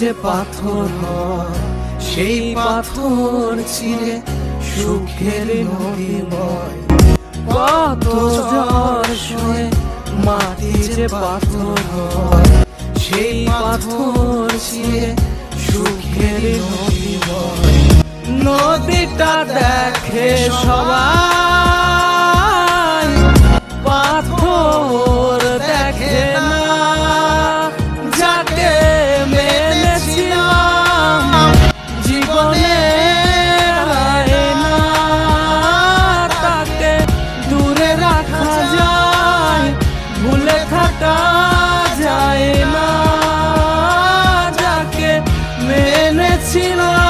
যে পাথর হয়, সেই পাথর চিরে সুখের নদী বয়। কত ঝড় সয়ে মাটি যে পাথর হয়, সেই পাথর চিরে সুখের নদী বয়। নদীটা দেখে সবাই, পাথর দেখে না। যাকে মেনেছিলাম জীবনে আয়না, তাকে দূরে রাখা যায়, ভুলে থাকা যায় না। যাকে মেনেছিলাম